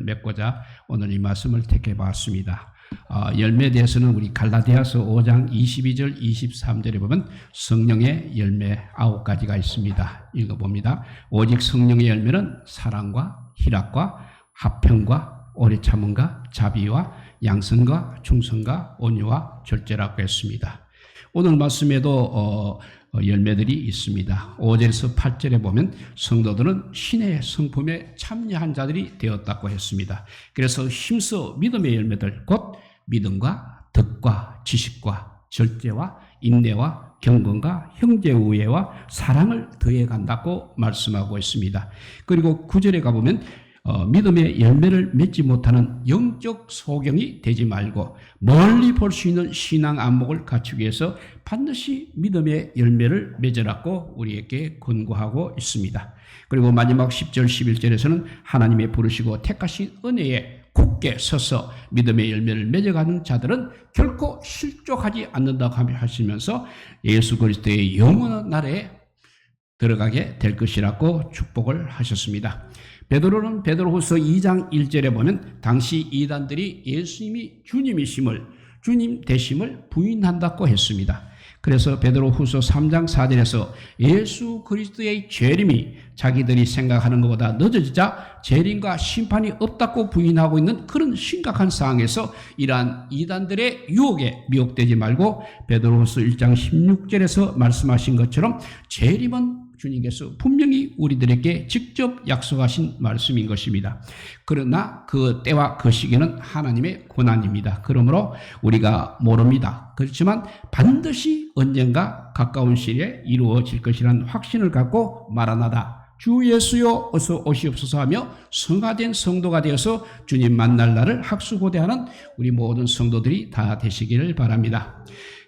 맺고자 오늘 이 말씀을 택해 봤습니다. 열매에 대해서는 우리 갈라디아서 5장 22절 23절에 보면 성령의 열매 9가지가 있습니다. 읽어봅니다. 오직 성령의 열매는 사랑과 희락과 화평과 오래 참음과 자비와 양선과 충성과 온유와 절제라고 했습니다. 오늘 말씀에도 열매들이 있습니다. 5절에서 8절에 보면 성도들은 신의 성품에 참여한 자들이 되었다고 했습니다. 그래서 힘써 믿음의 열매들 곧 믿음과 덕과 지식과 절제와 인내와 경건과 형제우애와 사랑을 더해간다고 말씀하고 있습니다. 그리고 9절에 가보면 믿음의 열매를 맺지 못하는 영적 소경이 되지 말고 멀리 볼 수 있는 신앙 안목을 갖추기 위해서 반드시 믿음의 열매를 맺으라고 우리에게 권고하고 있습니다. 그리고 마지막 10절 11절에서는 하나님의 부르시고 택하신 은혜에 굳게 서서 믿음의 열매를 맺어가는 자들은 결코 실족하지 않는다고 하시면서 예수 그리스도의 영원한 나라에 들어가게 될 것이라고 축복을 하셨습니다. 베드로는 베드로후서 2장 1절에 보면 당시 이단들이 예수님이 주님 되심을 부인한다고 했습니다. 그래서 베드로후서 3장 4절에서 예수 그리스도의 재림이 자기들이 생각하는 것보다 늦어지자 재림과 심판이 없다고 부인하고 있는 그런 심각한 상황에서 이러한 이단들의 유혹에 미혹되지 말고 베드로후서 1장 16절에서 말씀하신 것처럼 재림은 주님께서 분명히 우리들에게 직접 약속하신 말씀인 것입니다. 그러나 그 때와 그 시기는 하나님의 권한입니다. 그러므로 우리가 모릅니다. 그렇지만 반드시 언젠가 가까운 시일에 이루어질 것이라는 확신을 갖고 마라나다 주 예수여 어서 오시옵소서 하며 성화된 성도가 되어서 주님 만날 날을 학수고대하는 우리 모든 성도들이 다 되시기를 바랍니다.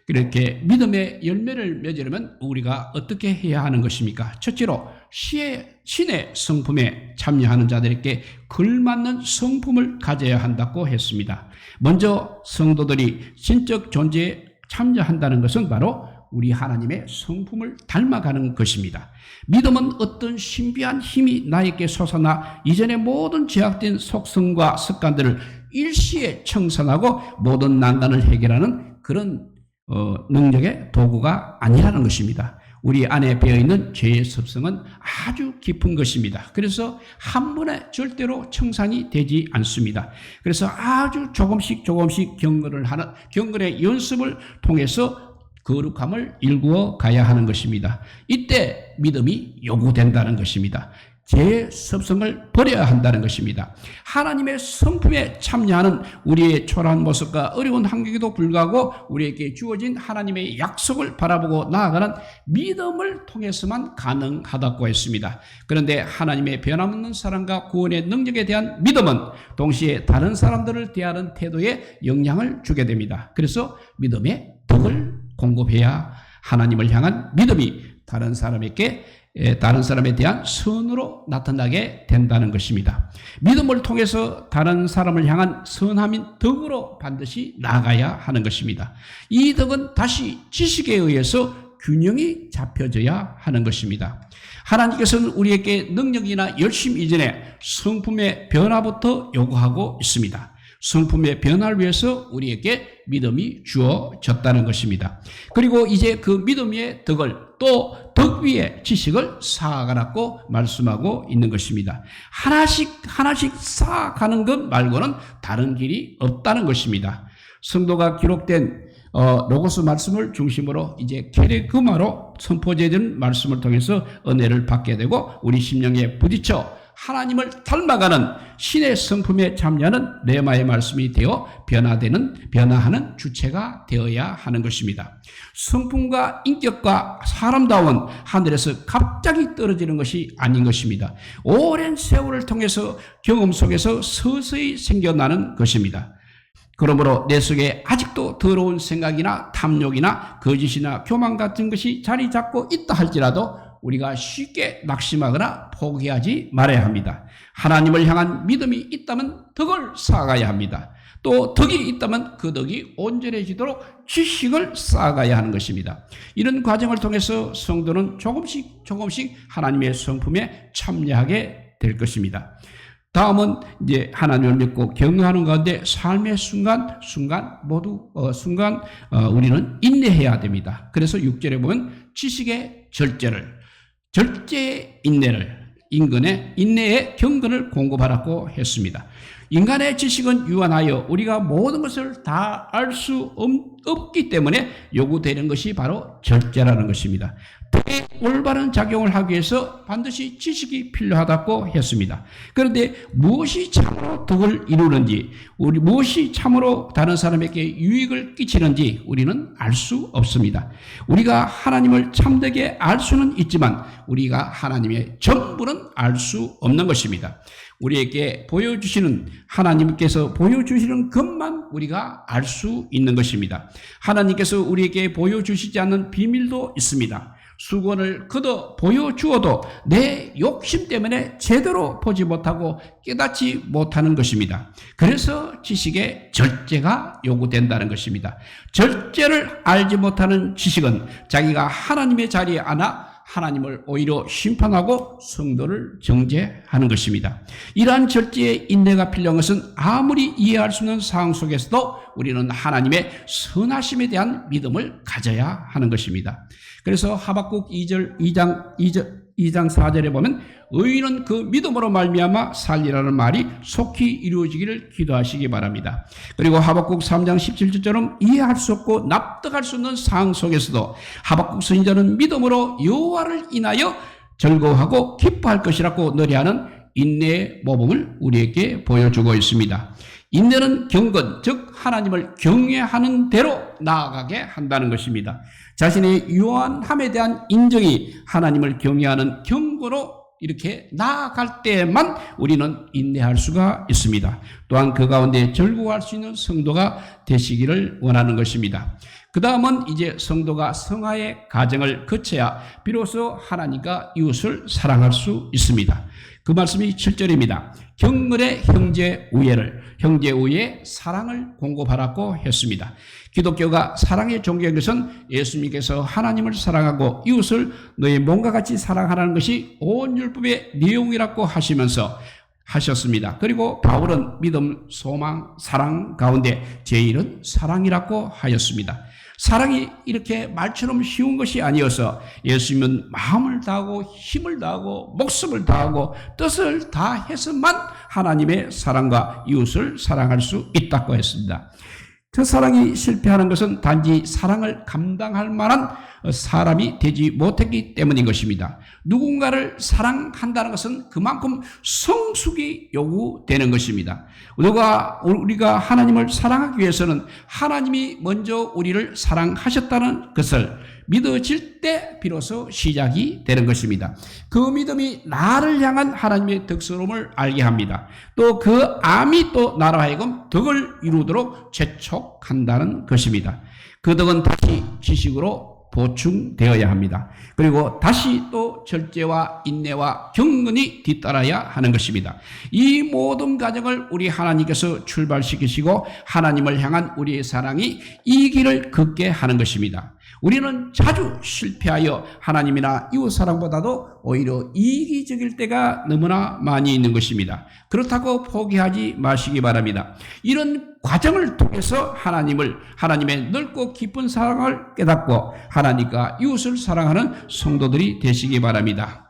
그렇게 믿음의 열매를 맺으려면 우리가 어떻게 해야 하는 것입니까? 첫째로 신의 성품에 참여하는 자들에게 걸맞는 성품을 가져야 한다고 했습니다. 먼저 성도들이 신적 존재에 참여한다는 것은 바로 우리 하나님의 성품을 닮아가는 것입니다. 믿음은 어떤 신비한 힘이 나에게 솟아나 이전의 모든 제약된 속성과 습관들을 일시에 청산하고 모든 난관을 해결하는 그런 능력의 도구가 아니라는 것입니다. 우리 안에 배어있는 죄의 습성은 아주 깊은 것입니다. 그래서 한 번에 절대로 청산이 되지 않습니다. 그래서 아주 조금씩 경건의 연습을 통해서 거룩함을 일구어 가야 하는 것입니다. 이때 믿음이 요구된다는 것입니다. 죄의 습성을 버려야 한다는 것입니다. 하나님의 성품에 참여하는 우리의 초라한 모습과 어려운 환경에도 불구하고 우리에게 주어진 하나님의 약속을 바라보고 나아가는 믿음을 통해서만 가능하다고 했습니다. 그런데 하나님의 변함없는 사랑과 구원의 능력에 대한 믿음은 동시에 다른 사람들을 대하는 태도에 영향을 주게 됩니다. 그래서 믿음의 덕을 공급해야 하나님을 향한 믿음이 다른 사람에 대한 선으로 나타나게 된다는 것입니다. 믿음을 통해서 다른 사람을 향한 선함인 덕으로 반드시 나아가야 하는 것입니다. 이 덕은 다시 지식에 의해서 균형이 잡혀져야 하는 것입니다. 하나님께서는 우리에게 능력이나 열심 이전에 성품의 변화부터 요구하고 있습니다. 성품의 변화를 위해서 우리에게 믿음이 주어졌다는 것입니다. 그리고 이제 그 믿음의 덕을 또 덕 위에 지식을 쌓아가라고 말씀하고 있는 것입니다. 하나씩 쌓아가는 것 말고는 다른 길이 없다는 것입니다. 성도가 기록된 로고스 말씀을 중심으로 이제 케레그마로 선포되는 말씀을 통해서 은혜를 받게 되고 우리 심령에 부딪혀 하나님을 닮아가는 신의 성품에 참여하는 레마의 말씀이 되어 변화하는 주체가 되어야 하는 것입니다. 성품과 인격과 사람다운 하늘에서 갑자기 떨어지는 것이 아닌 것입니다. 오랜 세월을 통해서 경험 속에서 서서히 생겨나는 것입니다. 그러므로 내 속에 아직도 더러운 생각이나 탐욕이나 거짓이나 교만 같은 것이 자리 잡고 있다 할지라도 우리가 쉽게 낙심하거나 포기하지 말아야 합니다. 하나님을 향한 믿음이 있다면 덕을 쌓아가야 합니다. 또 덕이 있다면 그 덕이 온전해지도록 지식을 쌓아가야 하는 것입니다. 이런 과정을 통해서 성도는 조금씩 하나님의 성품에 참여하게 될 것입니다. 다음은 이제 하나님을 믿고 경외하는 가운데 삶의 순간 모두 우리는 인내해야 됩니다. 그래서 6절에 보면 지식의 절제의 인내의 경건을 공급하라고 했습니다. 인간의 지식은 유한하여 우리가 모든 것을 다 알 수 없기 때문에 요구되는 것이 바로 절제라는 것입니다. 덕의 올바른 작용을 하기 위해서 반드시 지식이 필요하다고 했습니다. 그런데 무엇이 참으로 덕을 이루는지, 무엇이 참으로 다른 사람에게 유익을 끼치는지 우리는 알 수 없습니다. 우리가 하나님을 참되게 알 수는 있지만 우리가 하나님의 전부는 알 수 없는 것입니다. 우리에게 하나님께서 보여주시는 것만 우리가 알 수 있는 것입니다. 하나님께서 우리에게 보여주시지 않는 비밀도 있습니다. 수건을 걷어 보여주어도 내 욕심 때문에 제대로 보지 못하고 깨닫지 못하는 것입니다. 그래서 지식의 절제가 요구된다는 것입니다. 절제를 알지 못하는 지식은 자기가 하나님의 자리에 앉아 하나님을 오히려 심판하고 성도를 정죄하는 것입니다. 이러한 절제의 인내가 필요한 것은 아무리 이해할 수 없는 상황 속에서도 우리는 하나님의 선하심에 대한 믿음을 가져야 하는 것입니다. 그래서 하박국 2장 4절에 보면 의인은 그 믿음으로 말미암아 살리라는 말이 속히 이루어지기를 기도하시기 바랍니다. 그리고 하박국 3장 17절처럼 이해할 수 없고 납득할 수 없는 상황 속에서도 하박국 선지자는 믿음으로 여호와를 인하여 즐거워하고 기뻐할 것이라고 노래하는 인내의 모범을 우리에게 보여주고 있습니다. 인내는 경건, 즉 하나님을 경외하는 대로 나아가게 한다는 것입니다. 자신의 유한함에 대한 인정이 하나님을 경외하는 경고로 이렇게 나아갈 때만 우리는 인내할 수가 있습니다. 또한 그 가운데 즐거워할 수 있는 성도가 되시기를 원하는 것입니다. 그 다음은 이제 성도가 성화의 과정을 거쳐야 비로소 하나님과 이웃을 사랑할 수 있습니다. 그 말씀이 7절입니다. 경건의 형제 우애에 사랑을 공급하라고 했습니다. 기독교가 사랑의 종교인 것은 예수님께서 하나님을 사랑하고 이웃을 너의 몸과 같이 사랑하라는 것이 온 율법의 내용이라고 하셨습니다. 그리고 바울은 믿음, 소망, 사랑 가운데 제일은 사랑이라고 하였습니다. 사랑이 이렇게 말처럼 쉬운 것이 아니어서 예수님은 마음을 다하고 힘을 다하고 목숨을 다하고 뜻을 다해서만 하나님의 사랑과 이웃을 사랑할 수 있다고 했습니다. 그 사랑이 실패하는 것은 단지 사랑을 감당할 만한 사람이 되지 못했기 때문인 것입니다. 누군가를 사랑한다는 것은 그만큼 성숙이 요구되는 것입니다. 우리가 하나님을 사랑하기 위해서는 하나님이 먼저 우리를 사랑하셨다는 것을 믿어질 때 비로소 시작이 되는 것입니다. 그 믿음이 나를 향한 하나님의 덕스러움을 알게 합니다. 또 그 암이 또 나로 하여금 덕을 이루도록 재촉한다는 것입니다. 그 덕은 다시 지식으로 보충되어야 합니다. 그리고 다시 또 절제와 인내와 경건이 뒤따라야 하는 것입니다. 이 모든 과정을 우리 하나님께서 출발시키시고 하나님을 향한 우리의 사랑이 이 길을 걷게 하는 것입니다. 우리는 자주 실패하여 하나님이나 이웃 사랑보다도 오히려 이기적일 때가 너무나 많이 있는 것입니다. 그렇다고 포기하지 마시기 바랍니다. 이런 과정을 통해서 하나님의 넓고 깊은 사랑을 깨닫고 하나님과 이웃을 사랑하는 성도들이 되시기 바랍니다.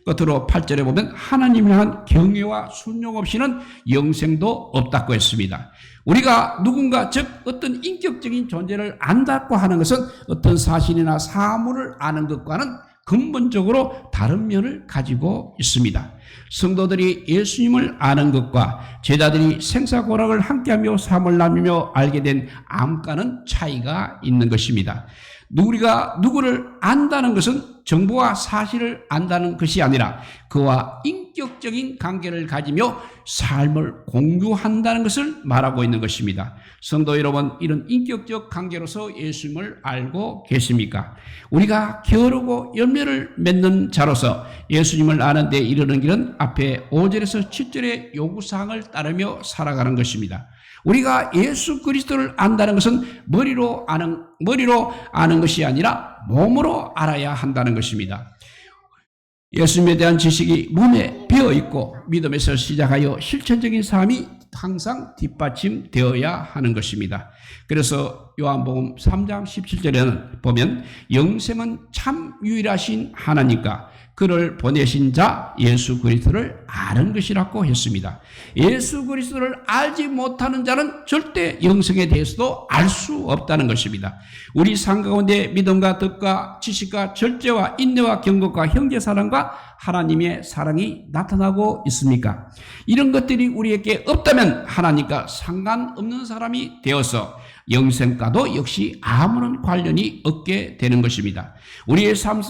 끝으로 8절에 보면 하나님을 향한 경외와 순종 없이는 영생도 없다고 했습니다. 우리가 누군가, 즉 어떤 인격적인 존재를 안다고 하는 것은 어떤 사실이나 사물을 아는 것과는 근본적으로 다른 면을 가지고 있습니다. 성도들이 예수님을 아는 것과 제자들이 생사고락을 함께하며 삶을 나누며 알게 된 암과는 차이가 있는 것입니다. 우리가 누구를 안다는 것은 정보와 사실을 안다는 것이 아니라 그와 인격적인 관계를 가지며 삶을 공유한다는 것을 말하고 있는 것입니다. 성도 여러분, 이런 인격적 관계로서 예수님을 알고 계십니까? 우리가 겨루고 열매를 맺는 자로서 예수님을 아는 데 이르는 길은 앞에 5절에서 7절의 요구사항을 따르며 살아가는 것입니다. 우리가 예수 그리스도를 안다는 것은 머리로 아는 것이 아니라 몸으로 알아야 한다는 것입니다. 예수님에 대한 지식이 몸에 배어 있고 믿음에서 시작하여 실천적인 삶이 항상 뒷받침되어야 하는 것입니다. 그래서 요한복음 3장 17절에는 보면 영생은 참 유일하신 하나님과 그를 보내신 자 예수 그리스도를 아는 것이라고 했습니다. 예수 그리스도를 알지 못하는 자는 절대 영생에 대해서도 알 수 없다는 것입니다. 우리 삶 가운데 믿음과 덕과 지식과 절제와 인내와 경건과 형제사랑과 하나님의 사랑이 나타나고 있습니까? 이런 것들이 우리에게 없다면 하나님과 상관없는 사람이 되어서 영생과도 역시 아무런 관련이 없게 되는 것입니다. 우리의 삶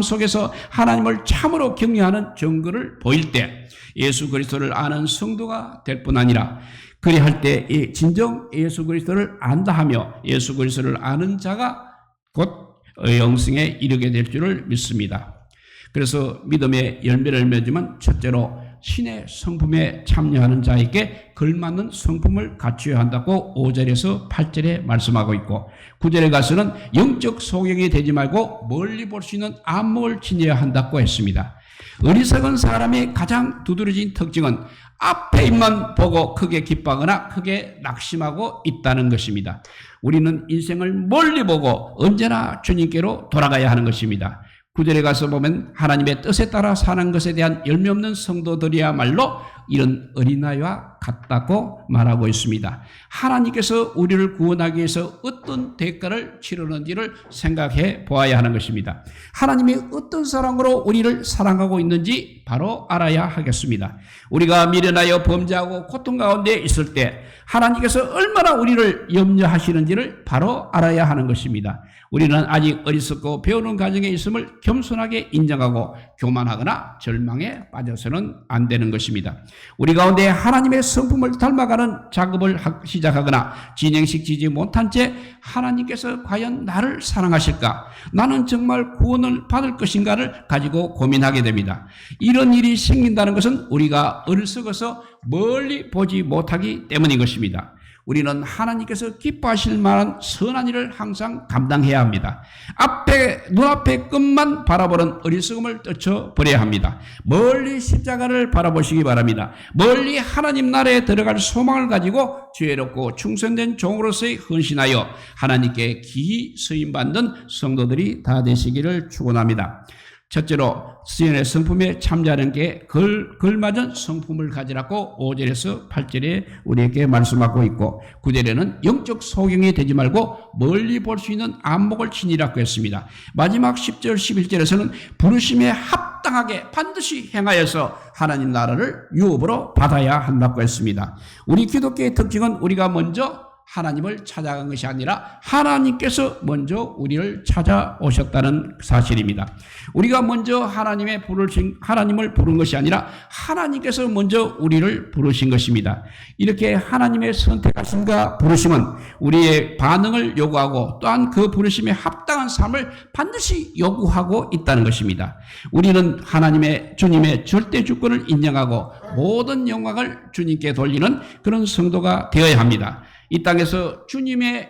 속에서 하나님을 참으로 경외하는 증거를 보일 때 예수 그리스도를 아는 성도가 될 뿐 아니라 그리할 때 진정 예수 그리스도를 안다 하며 예수 그리스도를 아는 자가 곧 영생에 이르게 될 줄을 믿습니다. 그래서 믿음의 열매를 맺으면 첫째로 신의 성품에 참여하는 자에게 걸맞는 성품을 갖춰야 한다고 5절에서 8절에 말씀하고 있고 9절에 가서는 영적 소경이 되지 말고 멀리 볼 수 있는 안목을 지녀야 한다고 했습니다. 어리석은 사람의 가장 두드러진 특징은 앞에 있만 보고 크게 기뻐하거나 크게 낙심하고 있다는 것입니다. 우리는 인생을 멀리 보고 언제나 주님께로 돌아가야 하는 것입니다. 9절에 가서 보면 하나님의 뜻에 따라 사는 것에 대한 열매 없는 성도들이야말로 이런 어린아이와 같다고 말하고 있습니다. 하나님께서 우리를 구원하기 위해서 어떤 대가를 치르는지를 생각해 보아야 하는 것입니다. 하나님이 어떤 사랑으로 우리를 사랑하고 있는지 바로 알아야 하겠습니다. 우리가 미련하여 범죄하고 고통 가운데 있을 때 하나님께서 얼마나 우리를 염려하시는지를 바로 알아야 하는 것입니다. 우리는 아직 어리석고 배우는 과정에 있음을 겸손하게 인정하고 교만하거나 절망에 빠져서는 안 되는 것입니다. 우리 가운데 하나님의 성품을 닮아가는 작업을 시작하거나 진행시키지 못한 채 하나님께서 과연 나를 사랑하실까? 나는 정말 구원을 받을 것인가를 가지고 고민하게 됩니다. 이런 일이 생긴다는 것은 우리가 어리석어서 멀리 보지 못하기 때문인 것입니다. 우리는 하나님께서 기뻐하실 만한 선한 일을 항상 감당해야 합니다. 눈앞의 끝만 바라보는 어리석음을 떨쳐버려야 합니다. 멀리 십자가를 바라보시기 바랍니다. 멀리 하나님 나라에 들어갈 소망을 가지고 죄롭고 충성된 종으로서의 헌신하여 하나님께 기히 쓰임받는 성도들이 다 되시기를 축원합니다. 첫째로 시온의 성품에 참여하는 게 걸맞은 성품을 가지라고 5절에서 8절에 우리에게 말씀하고 있고 9절에는 영적 소경이 되지 말고 멀리 볼 수 있는 안목을 지니라고 했습니다. 마지막 10절 11절에서는 부르심에 합당하게 반드시 행하여서 하나님 나라를 유업으로 받아야 한다고 했습니다. 우리 기독교의 특징은 우리가 먼저 하나님을 찾아간 것이 아니라 하나님께서 먼저 우리를 찾아오셨다는 사실입니다. 우리가 먼저 하나님을 부른 것이 아니라 하나님께서 먼저 우리를 부르신 것입니다. 이렇게 하나님의 선택하심과 부르심은 우리의 반응을 요구하고 또한 그 부르심에 합당한 삶을 반드시 요구하고 있다는 것입니다. 우리는 주님의 절대 주권을 인정하고 모든 영광을 주님께 돌리는 그런 성도가 되어야 합니다. 이 땅에서 주님을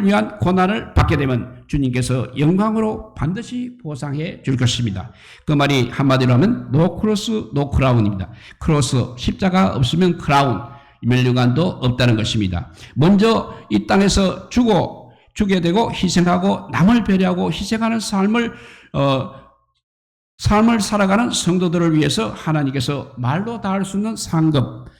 위한 고난을 받게 되면 주님께서 영광으로 반드시 보상해 줄 것입니다. 그 말이 한마디로 하면 no cross, no crown입니다. 크로스, 십자가 없으면 크라운, 멸류관도 없다는 것입니다. 먼저 이 땅에서 주게 되고 희생하고 남을 배려하고 희생하는 삶을 살아가는 성도들을 위해서 하나님께서 말로 다 할 수 있는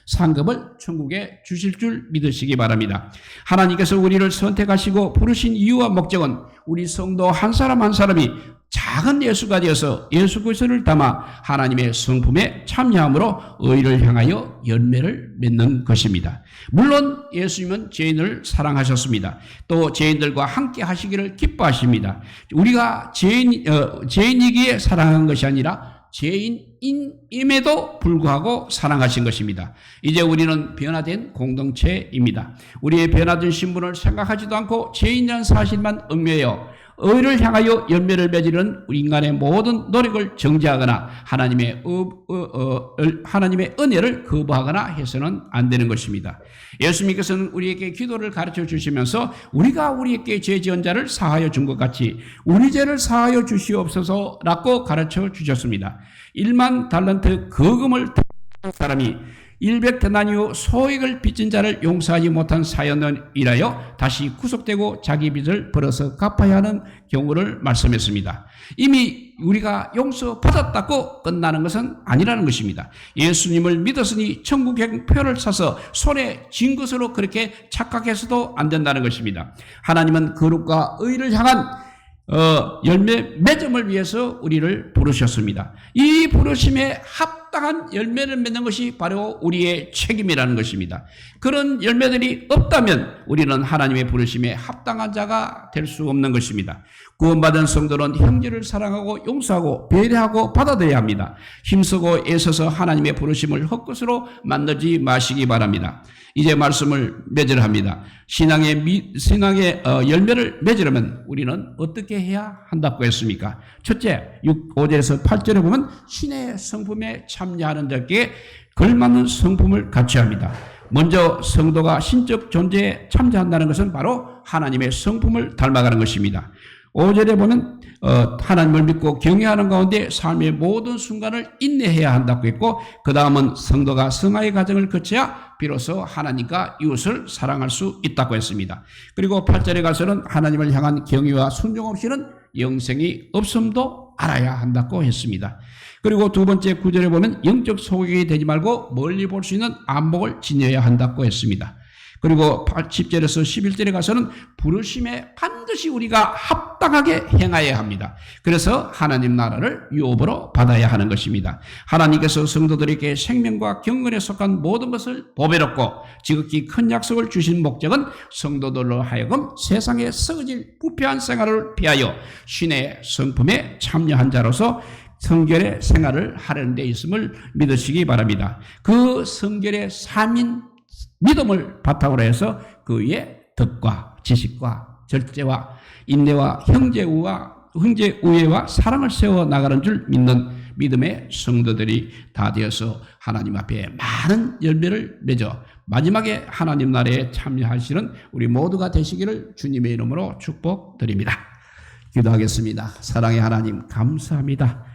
상급을 천국에 주실 줄 믿으시기 바랍니다. 하나님께서 우리를 선택하시고 부르신 이유와 목적은 우리 성도 한 사람 한 사람이 작은 예수가 되어서 예수 그리스도를 담아 하나님의 성품에 참여함으로 의를 향하여 열매를 맺는 것입니다. 물론 예수님은 죄인을 사랑하셨습니다. 또 죄인들과 함께 하시기를 기뻐하십니다. 우리가 죄인이기에 사랑한 것이 아니라 죄인임에도 불구하고 사랑하신 것입니다. 이제 우리는 변화된 공동체입니다. 우리의 변화된 신분을 생각하지도 않고 죄인이라는 사실만 얽매여 의를 향하여 열매를 맺으려는 우리 인간의 모든 노력을 정지하거나 하나님의 은혜를 거부하거나 해서는 안 되는 것입니다. 예수님께서는 우리에게 기도를 가르쳐 주시면서 우리가 우리에게 죄 지은 자를 사하여 준 것 같이 우리 죄를 사하여 주시옵소서라고 가르쳐 주셨습니다. 1만 달란트 거금을 사람이 100데나리오 소액을 빚진 자를 용서하지 못한 사연을 인하여 다시 구속되고 자기 빚을 벌어서 갚아야 하는 경우를 말씀했습니다. 이미 우리가 용서받았다고 끝나는 것은 아니라는 것입니다. 예수님을 믿었으니 천국행 표를 사서 손에 쥔 것으로 그렇게 착각해서도 안 된다는 것입니다. 하나님은 거룩과 의를 향한 열매 맺음을 위해서 우리를 부르셨습니다. 이 부르심에 합당한 열매를 맺는 것이 바로 우리의 책임이라는 것입니다. 그런 열매들이 없다면 우리는 하나님의 부르심에 합당한 자가 될 수 없는 것입니다. 구원받은 성도는 형제를 사랑하고 용서하고 배려하고 받아들여야 합니다. 힘쓰고 애써서 하나님의 부르심을 헛것으로 만들지 마시기 바랍니다. 이제 말씀을 맺으려 합니다. 신앙의 열매를 맺으려면 우리는 어떻게 해야 한다고 했습니까? 첫째, 5절에서 8절에 보면 신의 성품에 참여하는 자께 걸맞는 성품을 갖춰야 합니다. 먼저 성도가 신적 존재에 참여한다는 것은 바로 하나님의 성품을 닮아가는 것입니다. 5절에 보면 하나님을 믿고 경외하는 가운데 삶의 모든 순간을 인내해야 한다고 했고, 그 다음은 성도가 성화의 과정을 거쳐야 비로소 하나님과 이웃을 사랑할 수 있다고 했습니다. 그리고 8절에 가서는 하나님을 향한 경외와 순종 없이는 영생이 없음도 알아야 한다고 했습니다. 그리고 두 번째 9절에 보면 영적 소극이 되지 말고 멀리 볼 수 있는 안목을 지녀야 한다고 했습니다. 그리고 10절에서 11절에 가서는 부르심에 반드시 우리가 합당하게 행하여야 합니다. 그래서 하나님 나라를 유업으로 받아야 하는 것입니다. 하나님께서 성도들에게 생명과 경건에 속한 모든 것을 보배롭고 지극히 큰 약속을 주신 목적은 성도들로 하여금 세상에 썩어질 부패한 생활을 피하여 신의 성품에 참여한 자로서 성결의 생활을 하려는 데 있음을 믿으시기 바랍니다. 그 성결의 3인 믿음을 바탕으로 해서 그 위에 덕과 지식과 절제와 인내와 형제우애와 사랑을 세워 나가는 줄 믿는 믿음의 성도들이 다 되어서 하나님 앞에 많은 열매를 맺어 마지막에 하나님 나라에 참여하시는 우리 모두가 되시기를 주님의 이름으로 축복드립니다. 기도하겠습니다. 사랑의 하나님 감사합니다.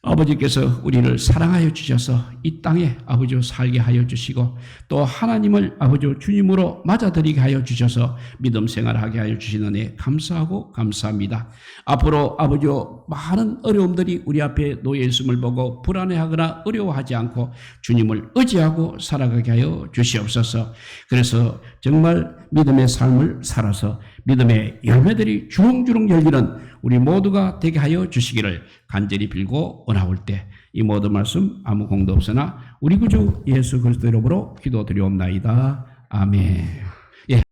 아버지께서 우리를 사랑하여 주셔서 이 땅에 아버지 살게 하여 주시고 또 하나님을 아버지 주님으로 맞아들이게 하여 주셔서 믿음 생활하게 하여 주시는 감사하고 감사합니다. 앞으로 아버지 많은 어려움들이 우리 앞에 놓여 있음을 보고 불안해하거나 어려워하지 않고 주님을 의지하고 살아가게 하여 주시옵소서. 그래서 정말 믿음의 삶을 살아서 믿음의 열매들이 주렁주렁 열리는 우리 모두가 되게 하여 주시기를 간절히 빌고 원하올 때 이 모든 말씀 아무 공도 없으나 우리 구주 예수 그리스도 이름으로 기도드리옵나이다. 아멘.